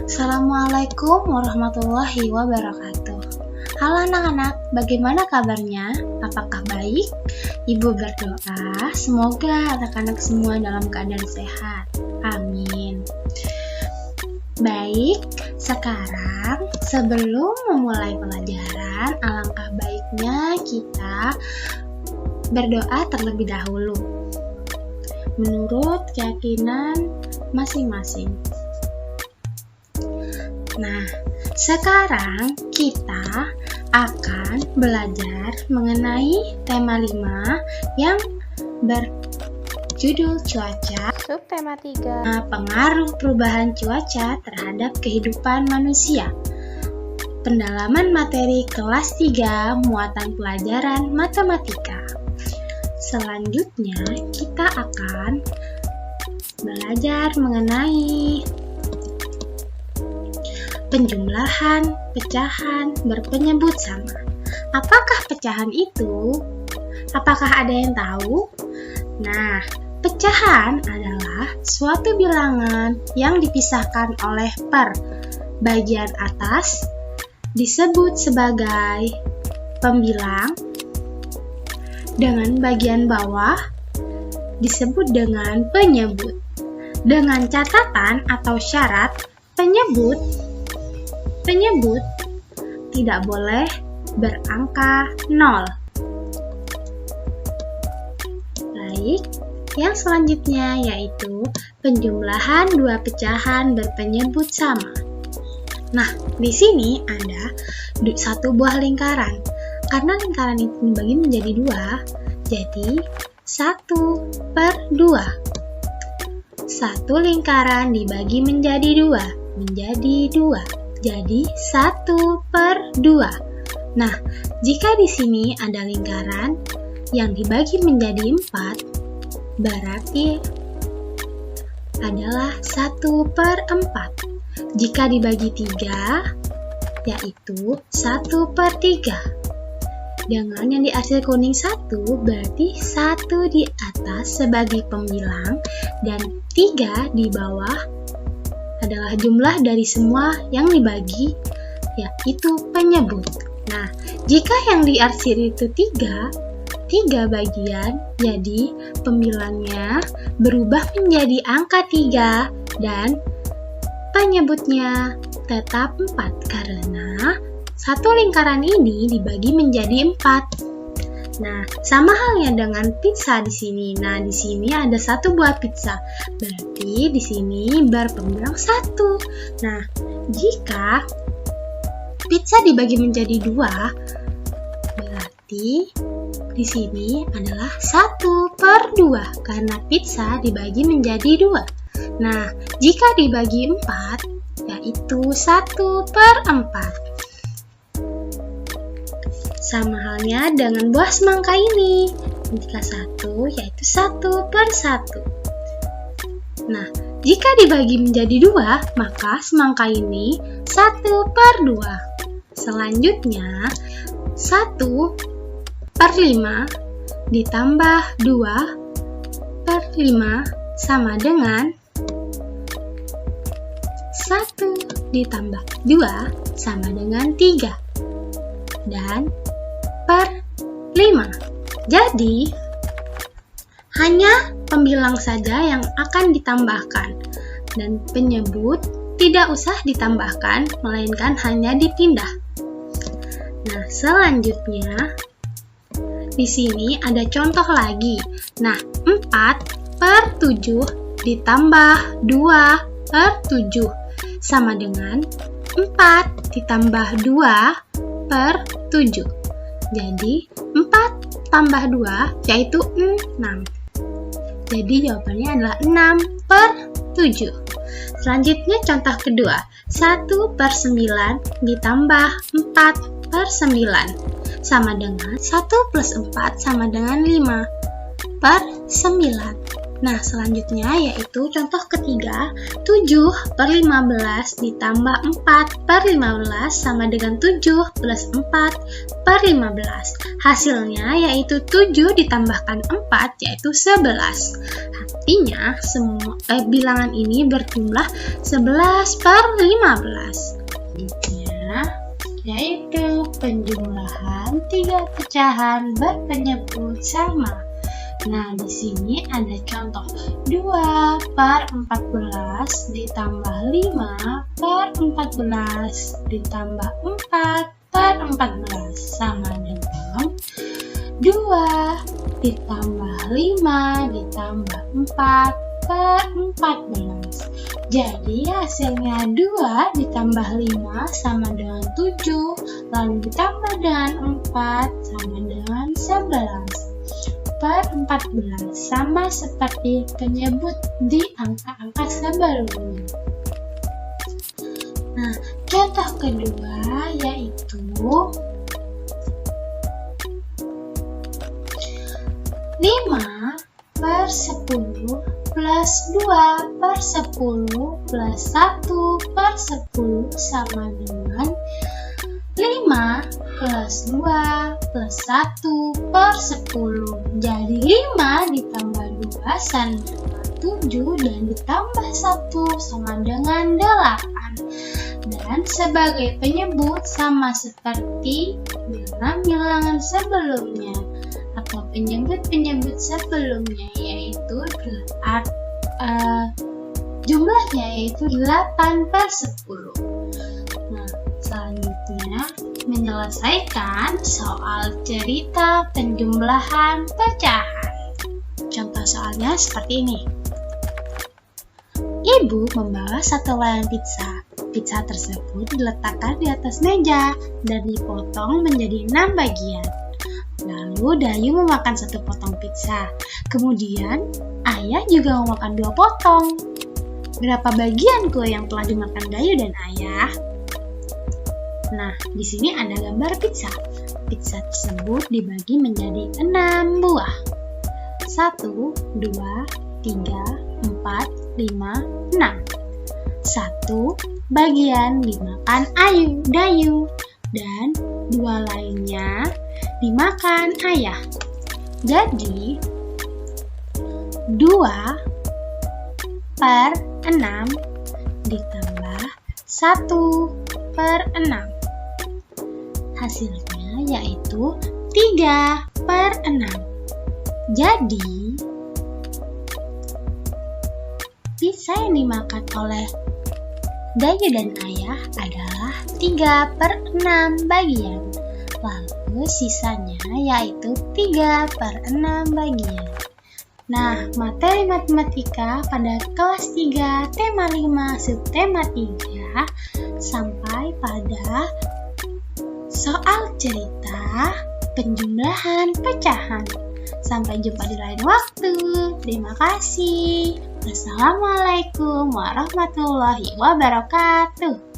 Assalamualaikum warahmatullahi wabarakatuh. Halo anak-anak, bagaimana kabarnya? Apakah baik? Ibu berdoa semoga anak-anak semua dalam keadaan sehat. Amin. Baik, sekarang sebelum memulai pelajaran, alangkah baiknya kita berdoa terlebih dahulu menurut keyakinan masing-masing. Nah, sekarang kita akan belajar mengenai tema 5 yang berjudul cuaca. Subtema 3. Pengaruh perubahan cuaca terhadap kehidupan manusia. Pendalaman materi kelas 3 muatan pelajaran matematika. Selanjutnya kita akan belajar mengenai penjumlahan, pecahan, berpenyebut sama. Apakah pecahan itu? Apakah ada yang tahu? Nah, pecahan adalah suatu bilangan yang dipisahkan oleh per. Bagian atas disebut sebagai pembilang, dengan bagian bawah disebut dengan penyebut. Dengan catatan atau syarat, penyebut tidak boleh berangka 0. Baik, yang selanjutnya yaitu penjumlahan dua pecahan berpenyebut sama. Nah, di sini ada satu buah lingkaran. Karena lingkaran itu dibagi menjadi 2, jadi 1/2. Satu lingkaran dibagi menjadi 2, jadi 1/2. Nah, jika di sini ada lingkaran yang dibagi menjadi 4, berarti adalah 1/4. Jika dibagi 3, yaitu 1/3. Dengan yang diarsir kuning 1, berarti 1 di atas sebagai pembilang dan 3 di bawah adalah jumlah dari semua yang dibagi, yaitu penyebut. Nah, jika yang diarsir itu 3 bagian, jadi pembilangnya berubah menjadi angka 3 dan penyebutnya tetap 4 karena satu lingkaran ini dibagi menjadi 4. Nah, sama halnya dengan pizza di sini. Nah, di sini ada satu buah pizza. Berarti di sini berpembilang 1. Nah, jika pizza dibagi menjadi 2, berarti di sini adalah 1/2 karena pizza dibagi menjadi 2. Nah, jika dibagi 4, yaitu 1/4. Sama halnya dengan buah semangka ini. Jika 1, yaitu 1/1. Nah, jika dibagi menjadi 2, maka semangka ini 1/2. Selanjutnya, 1/5 ditambah 2/5 sama dengan 1 ditambah 2 sama dengan 3. Dan per 5. Jadi, hanya pembilang saja yang akan ditambahkan dan penyebut tidak usah ditambahkan, melainkan hanya dipindah. Nah, selanjutnya di sini ada contoh lagi. Nah, 4/7 ditambah 2/7 sama dengan 4 ditambah 2/7. Jadi 4 tambah 2 yaitu 6. Jadi jawabannya adalah 6/7. Selanjutnya contoh kedua, 1/9 ditambah 4/9 sama dengan 1 plus 4 sama dengan 5/9. Nah, selanjutnya yaitu contoh ketiga, 7/15 ditambah 4/15 sama dengan 7 plus 4/15. Hasilnya yaitu 7 ditambahkan 4 yaitu 11. Artinya, bilangan ini berjumlah 11/15. Yaitu penjumlahan 3 pecahan berpenyebut sama. Nah, di sini ada contoh 2/14 ditambah 5/14 ditambah 4/14 sama dengan 2 ditambah 5 ditambah 4/14. Jadi hasilnya 2 ditambah 5 sama dengan 7, lalu ditambah dengan 4 sama dengan 11/14 sama seperti penyebut di angka-angka sebelumnya. Nah, contoh kedua yaitu 5/10 plus 2/10 plus 1/10 sama dengan 5 plus 2 plus 1/10. Jadi 5 ditambah 2 sama dengan 7 dan ditambah 1 sama dengan 8. Dan sebagai penyebut sama seperti dalam bilangan sebelumnya atau penyebut-penyebut sebelumnya, yaitu jumlahnya yaitu 8/10. Nah, selanjutnya menyelesaikan soal cerita penjumlahan pecahan. Contoh soalnya seperti ini. Ibu membawa satu loyang pizza. Pizza tersebut diletakkan di atas meja dan dipotong menjadi 6 bagian. Lalu Dayu memakan 1 potong pizza. Kemudian Ayah juga memakan 2 potong. Berapa bagian kue yang telah dimakan Dayu dan Ayah? Nah, di sini ada gambar pizza. Pizza tersebut dibagi menjadi 6 buah. 1, 2, 3, 4, 5, 6. 1 bagian dimakan Dayu dan 2 lainnya dimakan Ayah. Jadi 2/6 ditambah 1/6. Hasilnya yaitu 3/6. Jadi pizza yang dimakan oleh Dayu dan Ayah adalah 3/6 bagian. Lalu sisanya yaitu 3/6 bagian. Nah, materi matematika pada kelas 3, tema 5, subtema 3, sampai pada soal cerita penjumlahan pecahan. Sampai jumpa di lain waktu. Terima kasih. Wassalamualaikum warahmatullahi wabarakatuh.